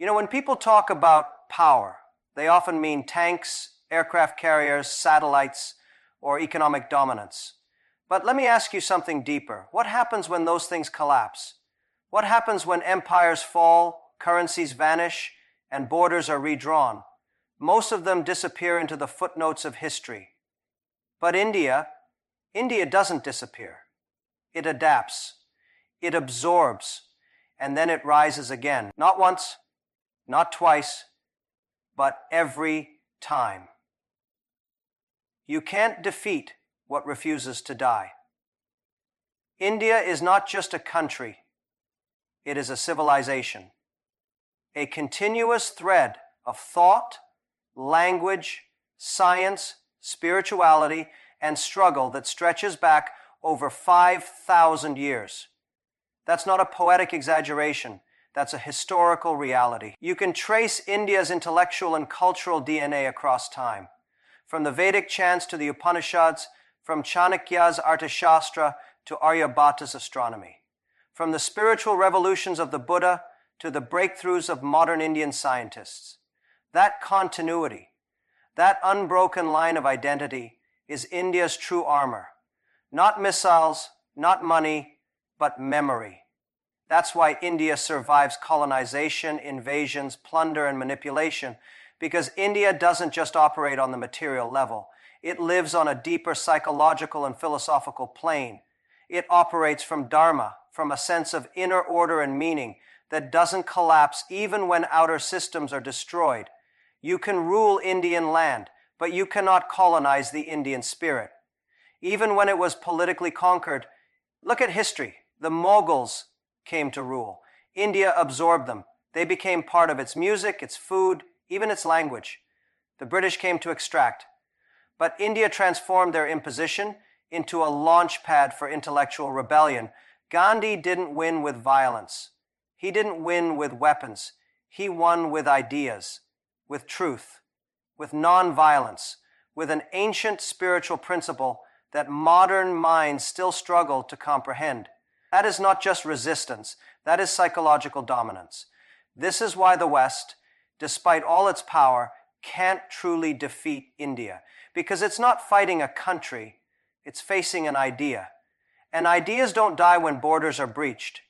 When people talk about power, they often mean tanks, aircraft carriers, satellites, or economic dominance. But let me ask you something deeper. What happens when those things collapse? What happens when empires fall, currencies vanish, and borders are redrawn? Most of them disappear into the footnotes of history. But India doesn't disappear. It adapts. It absorbs. And then it rises again. Not once, not twice, but every time. You can't defeat what refuses to die. India is not just a country. It is a civilization. A continuous thread of thought, language, science, spirituality, and struggle that stretches back over 5,000 years. That's not a poetic exaggeration. That's a historical reality. You can trace India's intellectual and cultural DNA across time. From the Vedic chants to the Upanishads, from Chanakya's Arthashastra to Aryabhata's astronomy. From the spiritual revolutions of the Buddha to the breakthroughs of modern Indian scientists. That continuity, that unbroken line of identity is India's true armor. Not missiles, not money, but memory. That's why India survives colonization, invasions, plunder, and manipulation, because India doesn't just operate on the material level. It lives on a deeper psychological and philosophical plane. It operates from dharma, from a sense of inner order and meaning that doesn't collapse even when outer systems are destroyed. You can rule Indian land, but you cannot colonize the Indian spirit. Even when it was politically conquered, look at history. The Mughals came to rule. India absorbed them. They became part of its music, its food, even its language. The British came to extract. But India transformed their imposition into a launch pad for intellectual rebellion. Gandhi didn't win with violence. He didn't win with weapons. He won with ideas, with truth, with non-violence, with an ancient spiritual principle that modern minds still struggle to comprehend. That is not just resistance. That is psychological dominance. This is why the West, despite all its power, can't truly defeat India. Because it's not fighting a country, it's facing an idea. And ideas don't die when borders are breached.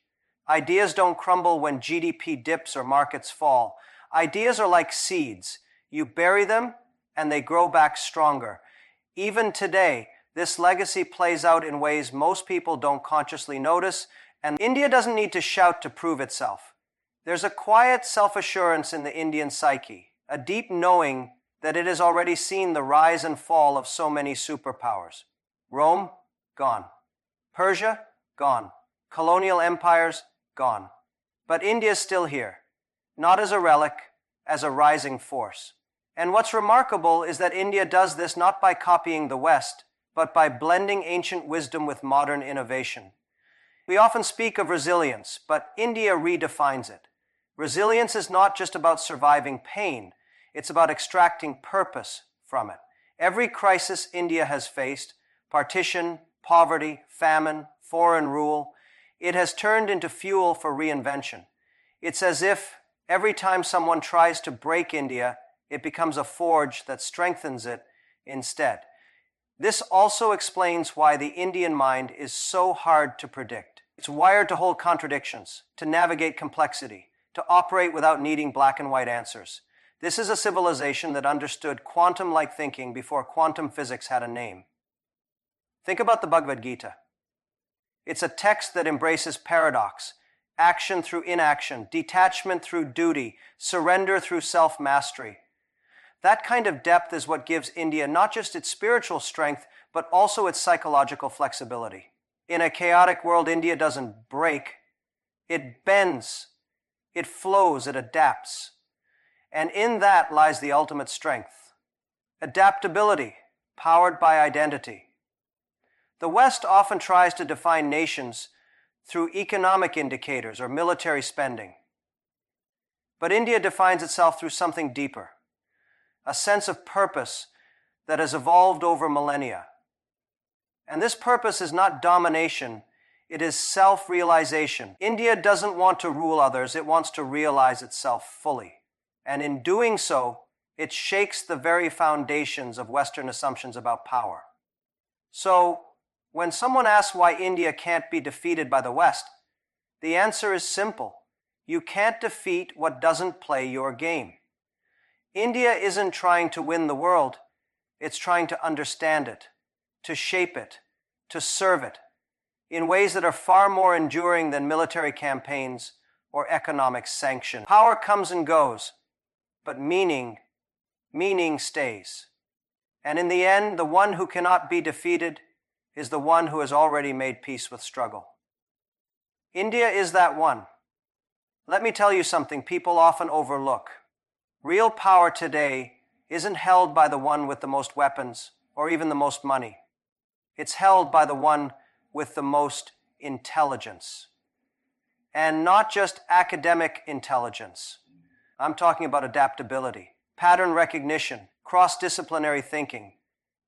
Ideas don't crumble when GDP dips or markets fall. Ideas are like seeds. You bury them and they grow back stronger. Even today, this legacy plays out in ways most people don't consciously notice, and India doesn't need to shout to prove itself. There's a quiet self-assurance in the Indian psyche, a deep knowing that it has already seen the rise and fall of so many superpowers. Rome, gone. Persia, gone. Colonial empires, gone. But India is still here, not as a relic, as a rising force. And what's remarkable is that India does this not by copying the West, but by blending ancient wisdom with modern innovation. We often speak of resilience, but India redefines it. Resilience is not just about surviving pain, it's about extracting purpose from it. Every crisis India has faced, partition, poverty, famine, foreign rule, it has turned into fuel for reinvention. It's as if every time someone tries to break India, it becomes a forge that strengthens it instead. This also explains why the Indian mind is so hard to predict. It's wired to hold contradictions, to navigate complexity, to operate without needing black and white answers. This is a civilization that understood quantum-like thinking before quantum physics had a name. Think about the Bhagavad Gita. It's a text that embraces paradox, action through inaction, detachment through duty, surrender through self-mastery. That kind of depth is what gives India not just its spiritual strength, but also its psychological flexibility. In a chaotic world, India doesn't break. It bends. It flows. It adapts. And in that lies the ultimate strength. Adaptability, powered by identity. The West often tries to define nations through economic indicators or military spending. But India defines itself through something deeper. A sense of purpose that has evolved over millennia. And this purpose is not domination, It is self-realization. India doesn't want to rule others, it wants to realize itself fully. And in doing so, it shakes the very foundations of Western assumptions about power. So, when someone asks why India can't be defeated by the West, the answer is simple. You can't defeat what doesn't play your game. India isn't trying to win the world, it's trying to understand it, to shape it, to serve it, in ways that are far more enduring than military campaigns or economic sanction. Power comes and goes, but meaning stays. And in the end, the one who cannot be defeated is the one who has already made peace with struggle. India is that one. Let me tell you something people often overlook. Real power today isn't held by the one with the most weapons or even the most money. It's held by the one with the most intelligence. And not just academic intelligence. I'm talking about adaptability, pattern recognition, cross-disciplinary thinking,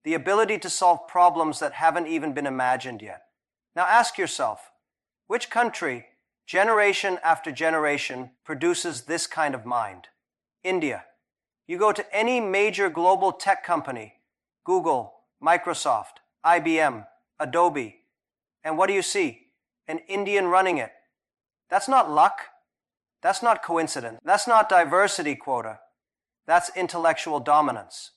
the ability to solve problems that haven't even been imagined yet. Now ask yourself, which country, generation after generation, produces this kind of mind? India. You go to any major global tech company, Google, Microsoft, IBM, Adobe, and what do you see? An Indian running it. That's not luck. That's not coincidence. That's not diversity quota. That's intellectual dominance,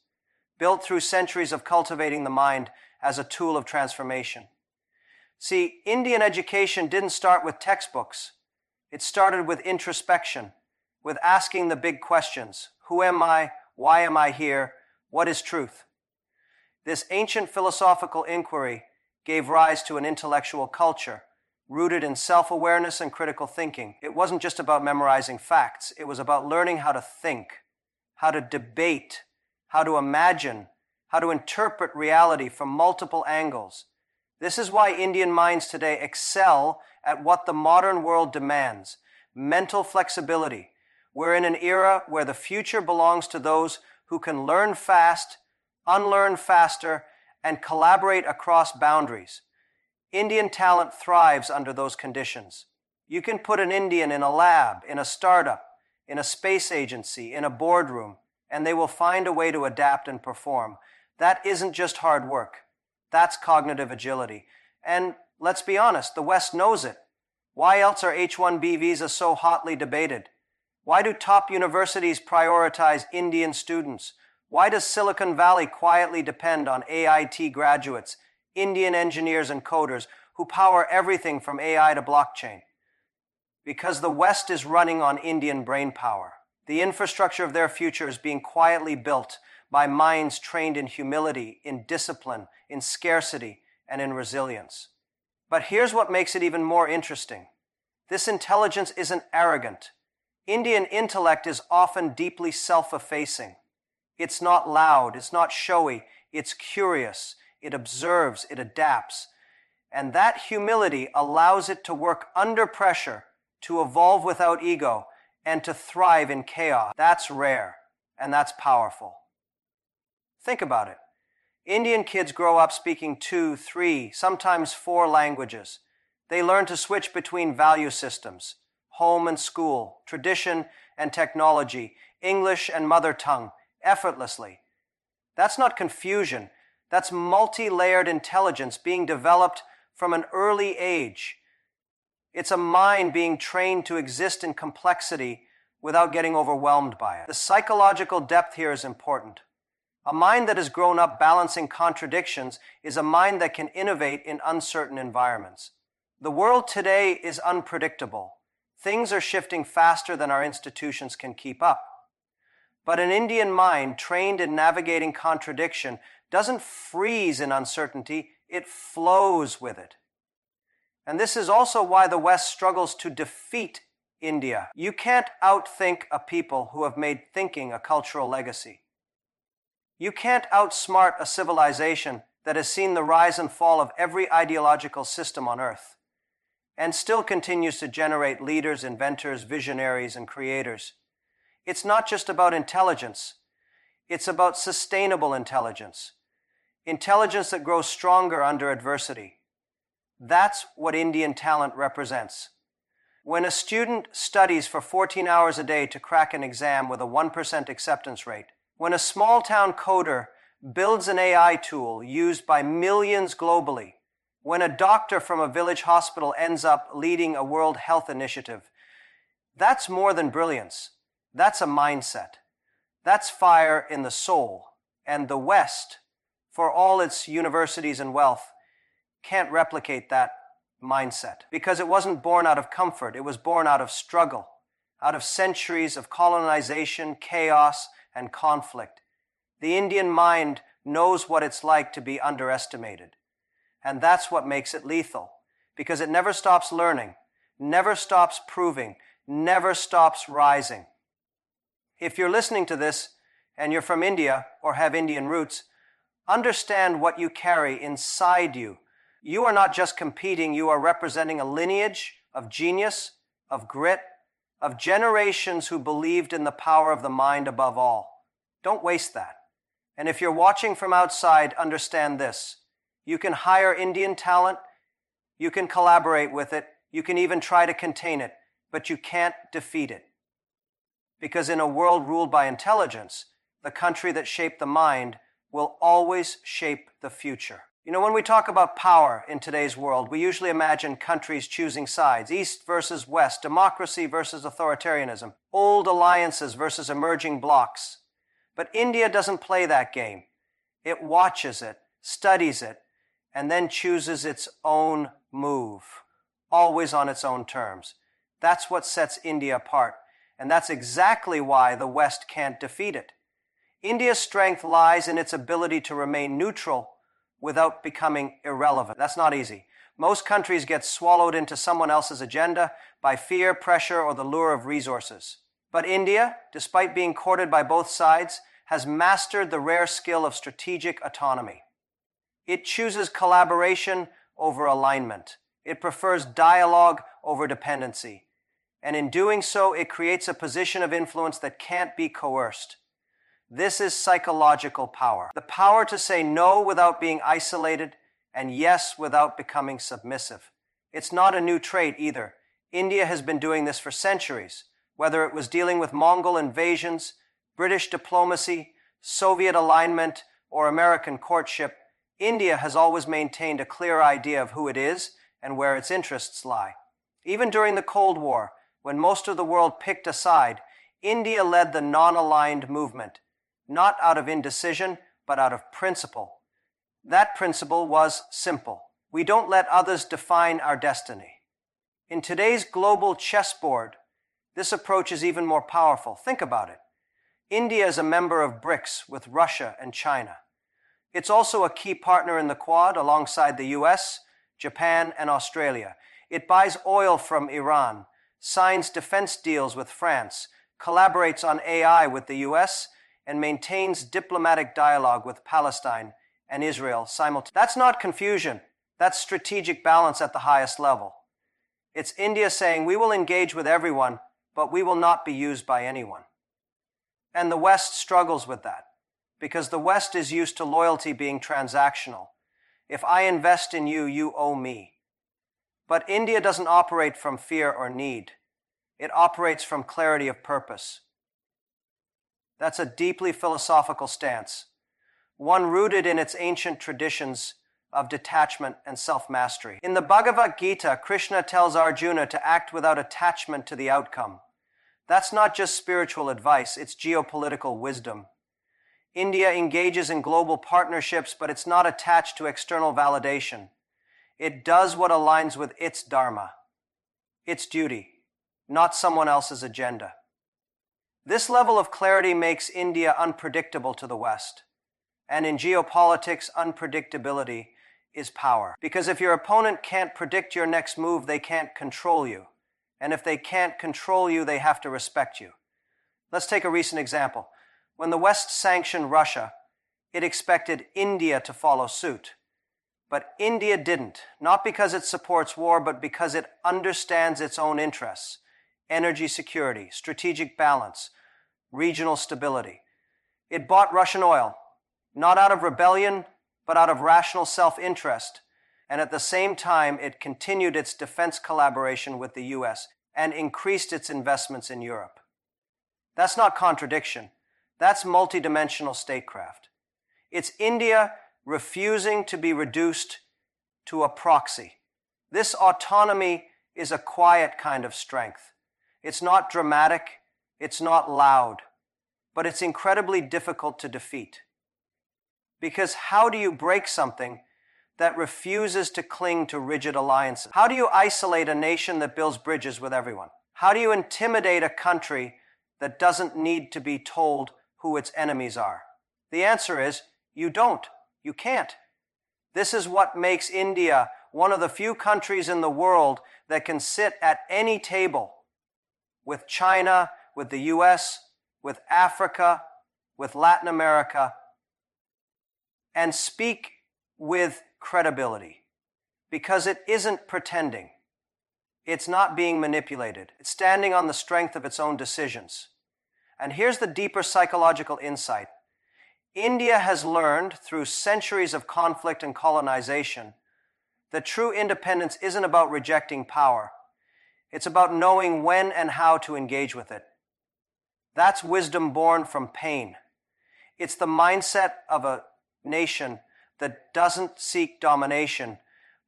built through centuries of cultivating the mind as a tool of transformation. See, Indian education didn't start with textbooks. It started with introspection, with asking the big questions. Who am I? Why am I here? What is truth? This ancient philosophical inquiry gave rise to an intellectual culture rooted in self-awareness and critical thinking. It wasn't just about memorizing facts. It was about learning how to think, how to debate, how to imagine, how to interpret reality from multiple angles. This is why Indian minds today excel at what the modern world demands: mental flexibility. We're in an era where the future belongs to those who can learn fast, unlearn faster, and collaborate across boundaries. Indian talent thrives under those conditions. You can put an Indian in a lab, in a startup, in a space agency, in a boardroom, and they will find a way to adapt and perform. That isn't just hard work. That's cognitive agility. And let's be honest, the West knows it. Why else are H-1B visas so hotly debated? Why do top universities prioritize Indian students? Why does Silicon Valley quietly depend on AIT graduates, Indian engineers and coders who power everything from AI to blockchain? Because the West is running on Indian brainpower. The infrastructure of their future is being quietly built by minds trained in humility, in discipline, in scarcity, and in resilience. But here's what makes it even more interesting. This intelligence isn't arrogant. Indian intellect is often deeply self-effacing. It's not loud, it's not showy, it's curious, it observes, it adapts. And that humility allows it to work under pressure, to evolve without ego, and to thrive in chaos. That's rare, and that's powerful. Think about it. Indian kids grow up speaking 2, 3, sometimes 4 languages. They learn to switch between value systems, home and school, tradition and technology, English and mother tongue, effortlessly. That's not confusion. That's multi-layered intelligence being developed from an early age. It's a mind being trained to exist in complexity without getting overwhelmed by it. The psychological depth here is important. A mind that has grown up balancing contradictions is a mind that can innovate in uncertain environments. The world today is unpredictable. Things are shifting faster than our institutions can keep up. But an Indian mind trained in navigating contradiction doesn't freeze in uncertainty, it flows with it. And this is also why the West struggles to defeat India. You can't outthink a people who have made thinking a cultural legacy. You can't outsmart a civilization that has seen the rise and fall of every ideological system on earth, and still continues to generate leaders, inventors, visionaries, and creators. It's not just about intelligence. It's about sustainable intelligence. Intelligence that grows stronger under adversity. That's what Indian talent represents. When a student studies for 14 hours a day to crack an exam with a 1% acceptance rate, when a small-town coder builds an AI tool used by millions globally, when a doctor from a village hospital ends up leading a World Health Initiative, that's more than brilliance. That's a mindset. That's fire in the soul. And the West, for all its universities and wealth, can't replicate that mindset because it wasn't born out of comfort. It was born out of struggle, out of centuries of colonization, chaos, and conflict. The Indian mind knows what it's like to be underestimated. And that's what makes it lethal, because it never stops learning, never stops proving, never stops rising. If you're listening to this and you're from India or have Indian roots, understand what you carry inside you. You are not just competing, you are representing a lineage of genius, of grit, of generations who believed in the power of the mind above all. Don't waste that. And if you're watching from outside, understand this. You can hire Indian talent, you can collaborate with it, you can even try to contain it, but you can't defeat it. Because in a world ruled by intelligence, the country that shaped the mind will always shape the future. You know, when we talk about power in today's world, we usually imagine countries choosing sides, East versus West, democracy versus authoritarianism, old alliances versus emerging blocs. But India doesn't play that game. It watches it, studies it, and then chooses its own move, always on its own terms. That's what sets India apart, and that's exactly why the West can't defeat it. India's strength lies in its ability to remain neutral without becoming irrelevant. That's not easy. Most countries get swallowed into someone else's agenda by fear, pressure, or the lure of resources. But India, despite being courted by both sides, has mastered the rare skill of strategic autonomy. It chooses collaboration over alignment. It prefers dialogue over dependency. And in doing so, it creates a position of influence that can't be coerced. This is psychological power. The power to say no without being isolated and yes without becoming submissive. It's not a new trait either. India has been doing this for centuries, whether it was dealing with Mongol invasions, British diplomacy, Soviet alignment, or American courtship. India has always maintained a clear idea of who it is and where its interests lie. Even during the Cold War, when most of the world picked a side, India led the non-aligned movement, not out of indecision, but out of principle. That principle was simple. We don't let others define our destiny. In today's global chessboard, this approach is even more powerful. Think about it. India is a member of BRICS with Russia and China. It's also a key partner in the Quad alongside the US, Japan, and Australia. It buys oil from Iran, signs defense deals with France, collaborates on AI with the US, and maintains diplomatic dialogue with Palestine and Israel simultaneously. That's not confusion. That's strategic balance at the highest level. It's India saying we will engage with everyone, but we will not be used by anyone. And the West struggles with that, because the West is used to loyalty being transactional. If I invest in you, you owe me. But India doesn't operate from fear or need. It operates from clarity of purpose. That's a deeply philosophical stance, one rooted in its ancient traditions of detachment and self-mastery. In the Bhagavad Gita, Krishna tells Arjuna to act without attachment to the outcome. That's not just spiritual advice, it's geopolitical wisdom. India engages in global partnerships, but it's not attached to external validation. It does what aligns with its dharma, its duty, not someone else's agenda. This level of clarity makes India unpredictable to the West. And in geopolitics, unpredictability is power. Because if your opponent can't predict your next move, they can't control you. And if they can't control you, they have to respect you. Let's take a recent example. When the West sanctioned Russia, it expected India to follow suit. But India didn't, not because it supports war, but because it understands its own interests. Energy security, strategic balance, regional stability. It bought Russian oil, not out of rebellion, but out of rational self-interest, and at the same time it continued its defense collaboration with the US and increased its investments in Europe. That's not contradiction. That's multidimensional statecraft. It's India refusing to be reduced to a proxy. This autonomy is a quiet kind of strength. It's not dramatic, it's not loud, but it's incredibly difficult to defeat. Because how do you break something that refuses to cling to rigid alliances? How do you isolate a nation that builds bridges with everyone? How do you intimidate a country that doesn't need to be told who its enemies are? The answer is, you don't. You can't. This is what makes India one of the few countries in the world that can sit at any table with China, with the US, with Africa, with Latin America, and speak with credibility. Because it isn't pretending. It's not being manipulated. It's standing on the strength of its own decisions. And here's the deeper psychological insight. India has learned through centuries of conflict and colonization that true independence isn't about rejecting power. It's about knowing when and how to engage with it. That's wisdom born from pain. It's the mindset of a nation that doesn't seek domination,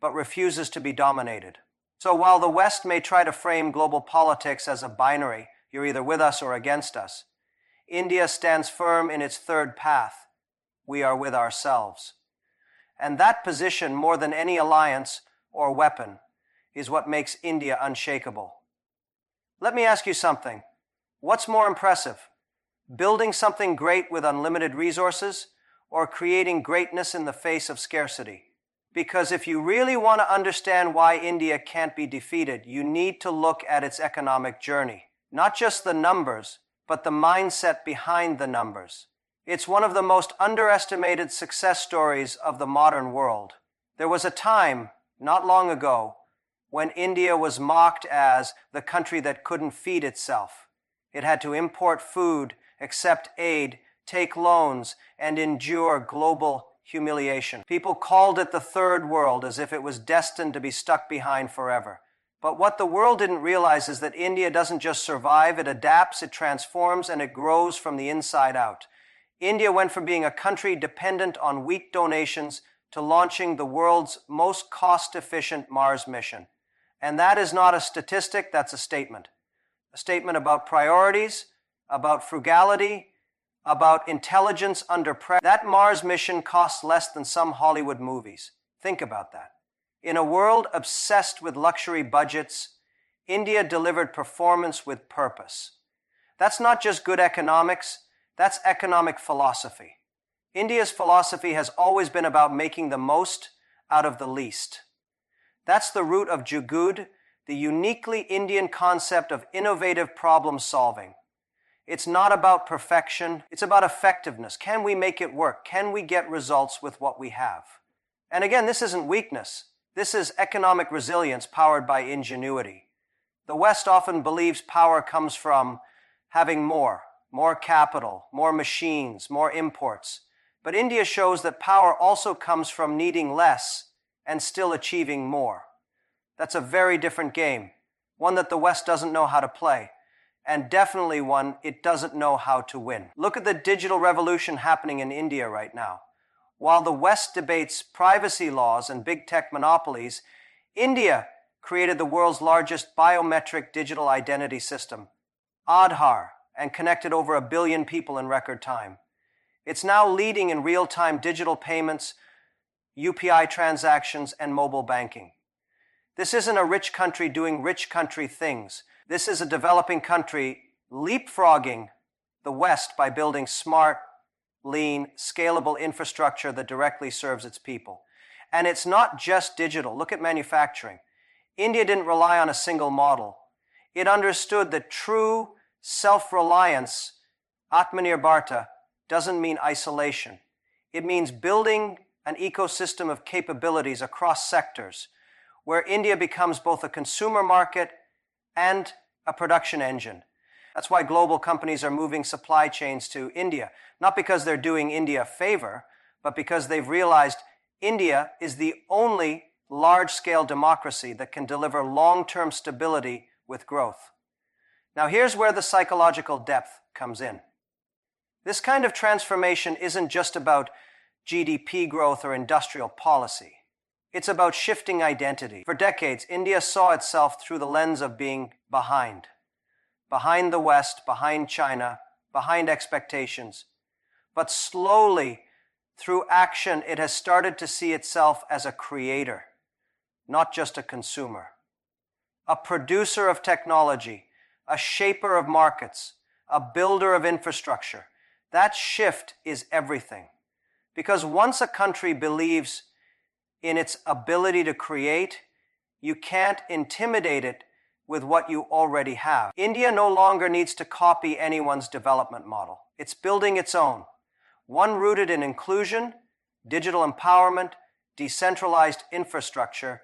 but refuses to be dominated. So while the West may try to frame global politics as a binary, you're either with us or against us, India stands firm in its third path. We are with ourselves. And that position, more than any alliance or weapon, is what makes India unshakable. Let me ask you something. What's more impressive? Building something great with unlimited resources, or creating greatness in the face of scarcity? Because if you really want to understand why India can't be defeated, you need to look at its economic journey. Not just the numbers, but the mindset behind the numbers. It's one of the most underestimated success stories of the modern world. There was a time, not long ago, when India was mocked as the country that couldn't feed itself. It had to import food, accept aid, take loans, and endure global humiliation. People called it the third world, as if it was destined to be stuck behind forever. But what the world didn't realize is that India doesn't just survive, it adapts, it transforms, and it grows from the inside out. India went from being a country dependent on weak donations to launching the world's most cost-efficient Mars mission. And that is not a statistic, that's a statement. A statement about priorities, about frugality, about intelligence under pressure. That Mars mission costs less than some Hollywood movies. Think about that. In a world obsessed with luxury budgets, India delivered performance with purpose. That's not just good economics, that's economic philosophy. India's philosophy has always been about making the most out of the least. That's the root of Jugaad, the uniquely Indian concept of innovative problem solving. It's not about perfection, it's about effectiveness. Can we make it work? Can we get results with what we have? And again, this isn't weakness. This is economic resilience powered by ingenuity. The West often believes power comes from having more capital, more machines, more imports. But India shows that power also comes from needing less and still achieving more. That's a very different game, one that the West doesn't know how to play, and definitely one it doesn't know how to win. Look at the digital revolution happening in India right now. While the West debates privacy laws and big tech monopolies, India created the world's largest biometric digital identity system, Aadhaar, and connected over 1 billion people in record time. It's now leading in real-time digital payments, UPI transactions, and mobile banking. This isn't a rich country doing rich country things. This is a developing country leapfrogging the West by building smart, lean, scalable infrastructure that directly serves its people. And it's not just digital. Look at manufacturing. India didn't rely on a single model. It understood that true self-reliance, Atmanirbharta, doesn't mean isolation. It means building an ecosystem of capabilities across sectors where India becomes both a consumer market and a production engine. That's why global companies are moving supply chains to India, not because they're doing India a favor, but because they've realized India is the only large-scale democracy that can deliver long-term stability with growth. Now here's where the psychological depth comes in. This kind of transformation isn't just about GDP growth or industrial policy. It's about shifting identity. For decades, India saw itself through the lens of being behind. Behind the West, behind China, behind expectations. But slowly, through action, it has started to see itself as a creator, not just a consumer. A producer of technology, a shaper of markets, a builder of infrastructure. That shift is everything. Because once a country believes in its ability to create, you can't intimidate it with what you already have. India no longer needs to copy anyone's development model. It's building its own, one rooted in inclusion, digital empowerment, decentralized infrastructure,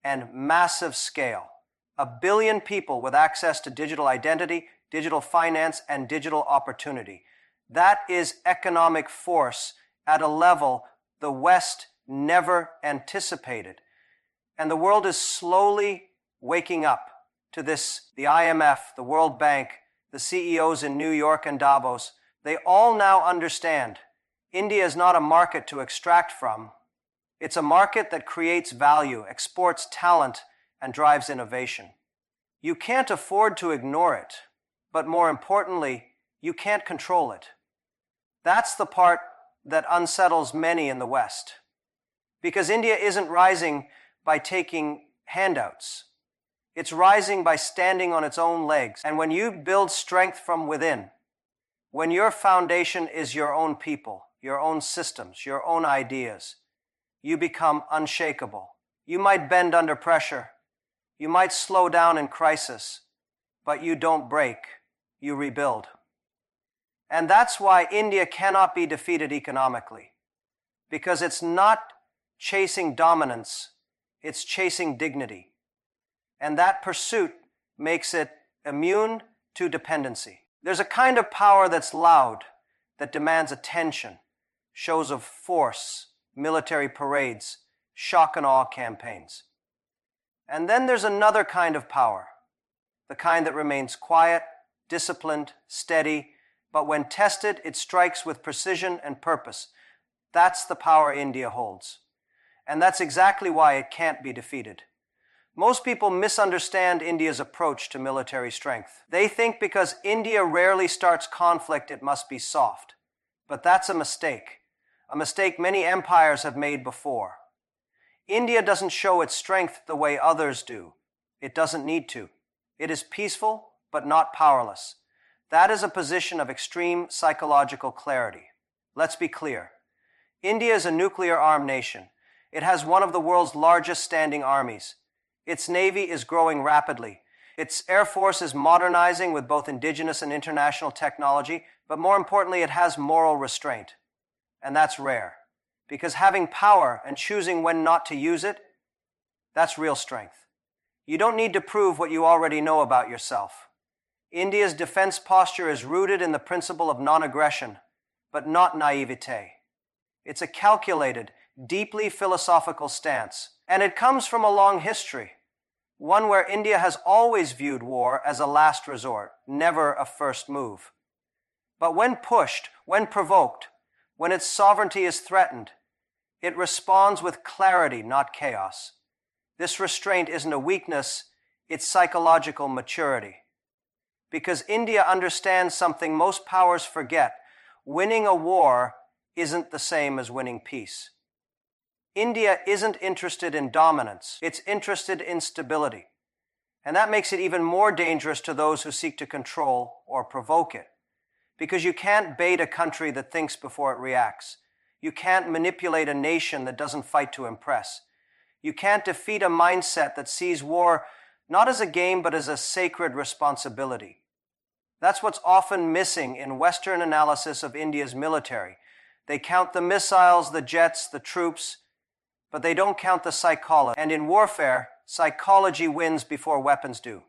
and massive scale. 1 billion people with access to digital identity, digital finance, and digital opportunity. That is economic force at a level the West never anticipated. And the world is slowly waking up to this. The IMF, the World Bank, the CEOs in New York and Davos, they all now understand India is not a market to extract from. It's a market that creates value, exports talent, and drives innovation. You can't afford to ignore it, but more importantly, you can't control it. That's the part that unsettles many in the West. Because India isn't rising by taking handouts. It's rising by standing on its own legs. And when you build strength from within, when your foundation is your own people, your own systems, your own ideas, you become unshakable. You might bend under pressure. You might slow down in crisis, but you don't break. You rebuild. And that's why India cannot be defeated economically, because it's not chasing dominance, it's chasing dignity. And that pursuit makes it immune to dependency. There's a kind of power that's loud, that demands attention, shows of force, military parades, shock and awe campaigns. And then there's another kind of power, the kind that remains quiet, disciplined, steady, but when tested, it strikes with precision and purpose. That's the power India holds. And that's exactly why it can't be defeated. Most people misunderstand India's approach to military strength. They think because India rarely starts conflict, it must be soft. But that's a mistake many empires have made before. India doesn't show its strength the way others do. It doesn't need to. It is peaceful, but not powerless. That is a position of extreme psychological clarity. Let's be clear. India is a nuclear-armed nation. It has one of the world's largest standing armies. Its navy is growing rapidly. Its air force is modernizing with both indigenous and international technology, but more importantly, it has moral restraint. And that's rare. Because having power and choosing when not to use it, that's real strength. You don't need to prove what you already know about yourself. India's defense posture is rooted in the principle of non-aggression, but not naivete. It's a calculated, deeply philosophical stance, and it comes from a long history, one where India has always viewed war as a last resort, never a first move. But when pushed, when provoked, when its sovereignty is threatened, it responds with clarity, not chaos. This restraint isn't a weakness, it's psychological maturity. Because India understands something most powers forget. Winning a war isn't the same as winning peace. India isn't interested in dominance, it's interested in stability. And that makes it even more dangerous to those who seek to control or provoke it. Because you can't bait a country that thinks before it reacts. You can't manipulate a nation that doesn't fight to impress. You can't defeat a mindset that sees war not as a game but as a sacred responsibility. That's what's often missing in Western analysis of India's military. They count the missiles, the jets, the troops, but they don't count the psychology. And in warfare, psychology wins before weapons do.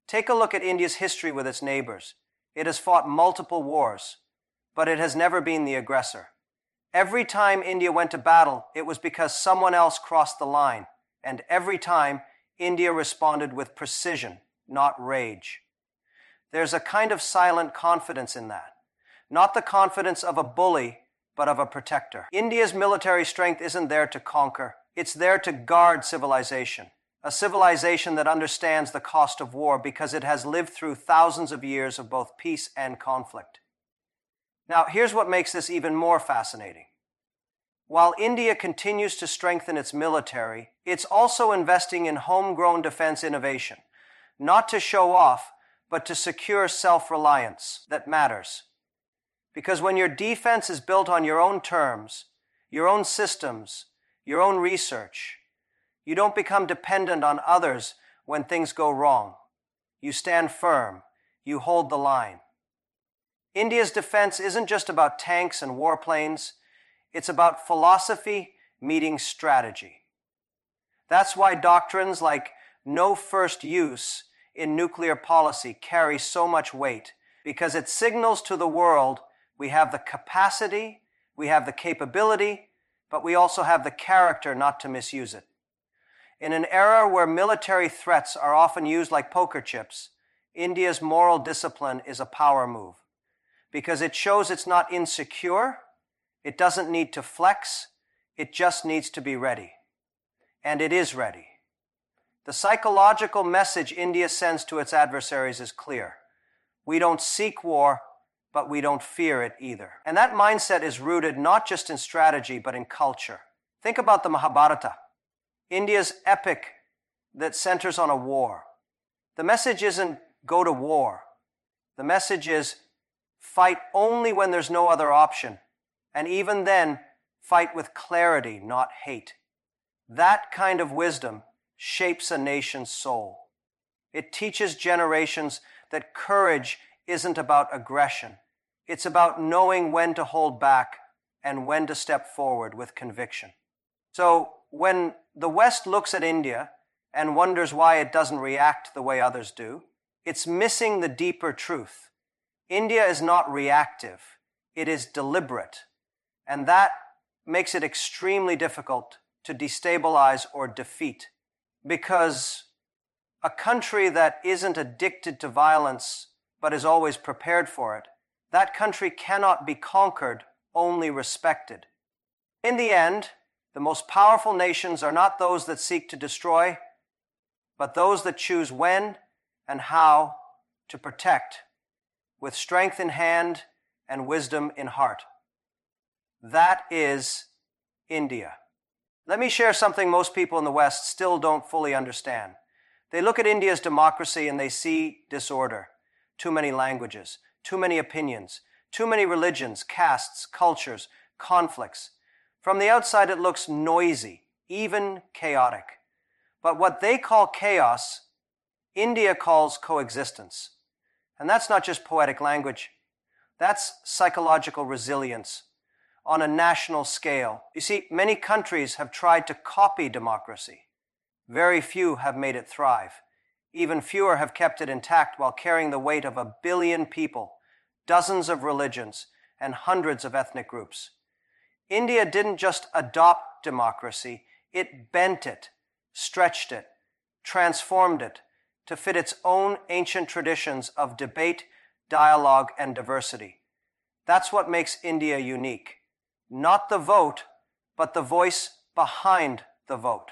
Take a look at India's history with its neighbors. It has fought multiple wars, but it has never been the aggressor. Every time India went to battle, it was because someone else crossed the line, And every time, India responded with precision, not rage. There's a kind of silent confidence in that. Not the confidence of a bully, but of a protector. India's military strength isn't there to conquer. It's there to guard civilization. A civilization that understands the cost of war because it has lived through thousands of years of both peace and conflict. Now, here's what makes this even more fascinating. While India continues to strengthen its military, it's also investing in homegrown defense innovation, not to show off, but to secure self-reliance that matters. Because when your defense is built on your own terms, your own systems, your own research, you don't become dependent on others when things go wrong. You stand firm. You hold the line. India's defense isn't just about tanks and warplanes. It's about philosophy meeting strategy. That's why doctrines like no first use in nuclear policy carry so much weight, because it signals to the world we have the capacity, we have the capability, but we also have the character not to misuse it. In an era where military threats are often used like poker chips, India's moral discipline is a power move, because it shows it's not insecure, it doesn't need to flex, it just needs to be ready. And it is ready. The psychological message India sends to its adversaries is clear. We don't seek war, but we don't fear it either. And that mindset is rooted not just in strategy, but in culture. Think about the Mahabharata, India's epic that centers on a war. The message isn't go to war. The message is fight only when there's no other option. And even then, fight with clarity, not hate. That kind of wisdom shapes a nation's soul. It teaches generations that courage isn't about aggression. It's about knowing when to hold back and when to step forward with conviction. So when the West looks at India and wonders why it doesn't react the way others do, it's missing the deeper truth. India is not reactive. It is deliberate. And that makes it extremely difficult to destabilize or defeat, because a country that isn't addicted to violence but is always prepared for it, that country cannot be conquered, only respected. In the end, the most powerful nations are not those that seek to destroy, but those that choose when and how to protect, with strength in hand and wisdom in heart. That is India. Let me share something most people in the West still don't fully understand. They look at India's democracy and they see disorder, too many languages, too many opinions, too many religions, castes, cultures, conflicts. From the outside, it looks noisy, even chaotic. But what they call chaos, India calls coexistence. And that's not just poetic language. That's psychological resilience on a national scale. You see, many countries have tried to copy democracy. Very few have made it thrive. Even fewer have kept it intact while carrying the weight of 1 billion people, dozens of religions, and hundreds of ethnic groups. India didn't just adopt democracy, it bent it, stretched it, transformed it to fit its own ancient traditions of debate, dialogue, and diversity. That's what makes India unique. Not the vote, but the voice behind the vote.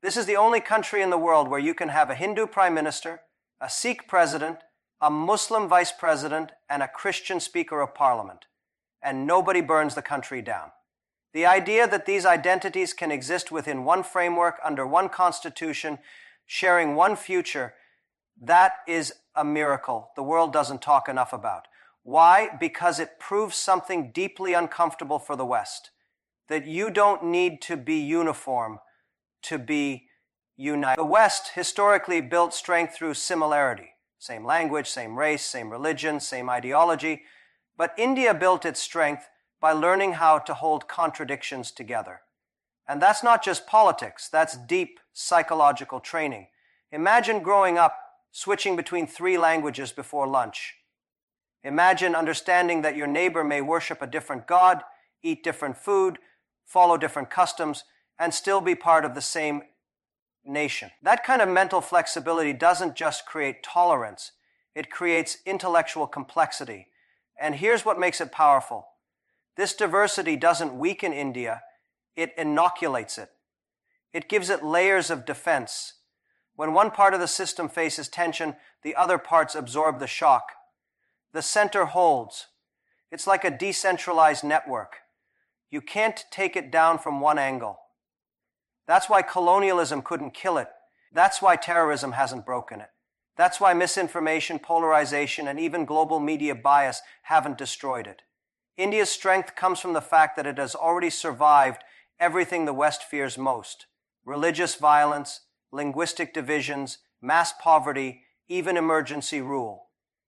This is the only country in the world where you can have a Hindu prime minister, a Sikh president, a Muslim vice president, and a Christian speaker of parliament, and nobody burns the country down. The idea that these identities can exist within one framework, under one constitution, sharing one future, that is a miracle the world doesn't talk enough about. Why? Because it proves something deeply uncomfortable for the West, that you don't need to be uniform to be united. The West historically built strength through similarity. Same language, same race, same religion, same ideology. But India built its strength by learning how to hold contradictions together. And that's not just politics, that's deep psychological training. Imagine growing up switching between 3 languages before lunch. Imagine understanding that your neighbor may worship a different god, eat different food, follow different customs, and still be part of the same nation. That kind of mental flexibility doesn't just create tolerance, it creates intellectual complexity. And here's what makes it powerful. This diversity doesn't weaken India, it inoculates it. It gives it layers of defense. When one part of the system faces tension, the other parts absorb the shock. The center holds. It's like a decentralized network. You can't take it down from one angle. That's why colonialism couldn't kill it. That's why terrorism hasn't broken it. That's why misinformation, polarization, and even global media bias haven't destroyed it. India's strength comes from the fact that it has already survived everything the West fears most: religious violence, linguistic divisions, mass poverty, even emergency rule.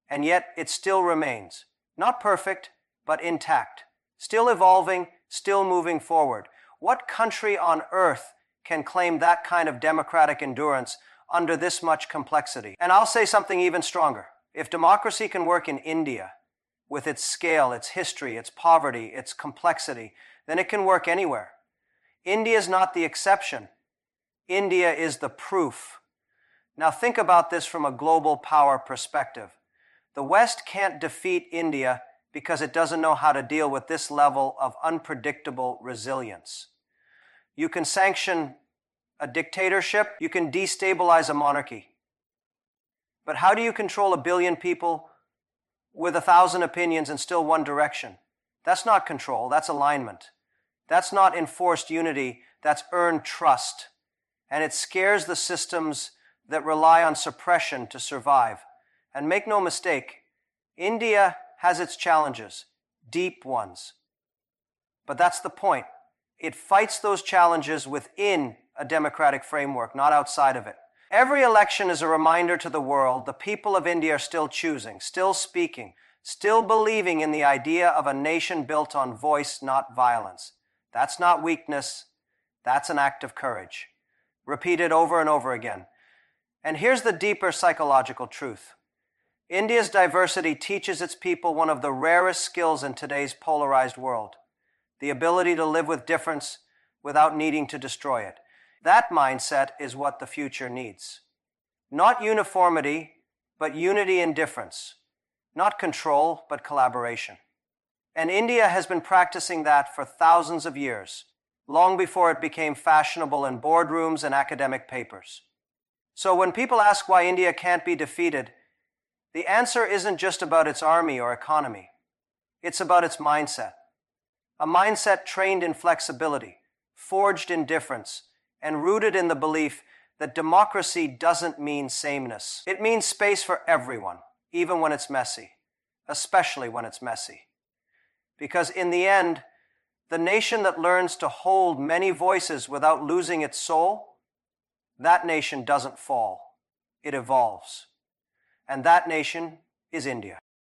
And yet it still remains. Not perfect, but intact. Still evolving, still moving forward. What country on earth can claim that kind of democratic endurance under this much complexity? And I'll say something even stronger. If democracy can work in India, with its scale, its history, its poverty, its complexity, then it can work anywhere. India is not the exception. India is the proof. Now think about this from a global power perspective. The West can't defeat India because it doesn't know how to deal with this level of unpredictable resilience. You can sanction a dictatorship, you can destabilize a monarchy. But how do you control 1 billion people with 1,000 opinions and still one direction? That's not control, that's alignment. That's not enforced unity, that's earned trust. And it scares the systems that rely on suppression to survive. And make no mistake, India has its challenges, deep ones. But that's the point. It fights those challenges within a democratic framework, not outside of it. Every election is a reminder to the world the people of India are still choosing, still speaking, still believing in the idea of a nation built on voice, not violence. That's not weakness, that's an act of courage. Repeat it over and over again. And here's the deeper psychological truth. India's diversity teaches its people one of the rarest skills in today's polarized world: the ability to live with difference without needing to destroy it. That mindset is what the future needs. Not uniformity, but unity in difference. Not control, but collaboration. And India has been practicing that for thousands of years, long before it became fashionable in boardrooms and academic papers. So when people ask why India can't be defeated, the answer isn't just about its army or economy. It's about its mindset. A mindset trained in flexibility, forged in difference, and rooted in the belief that democracy doesn't mean sameness. It means space for everyone, even when it's messy, especially when it's messy. Because in the end, the nation that learns to hold many voices without losing its soul, that nation doesn't fall. It evolves. And that nation is India.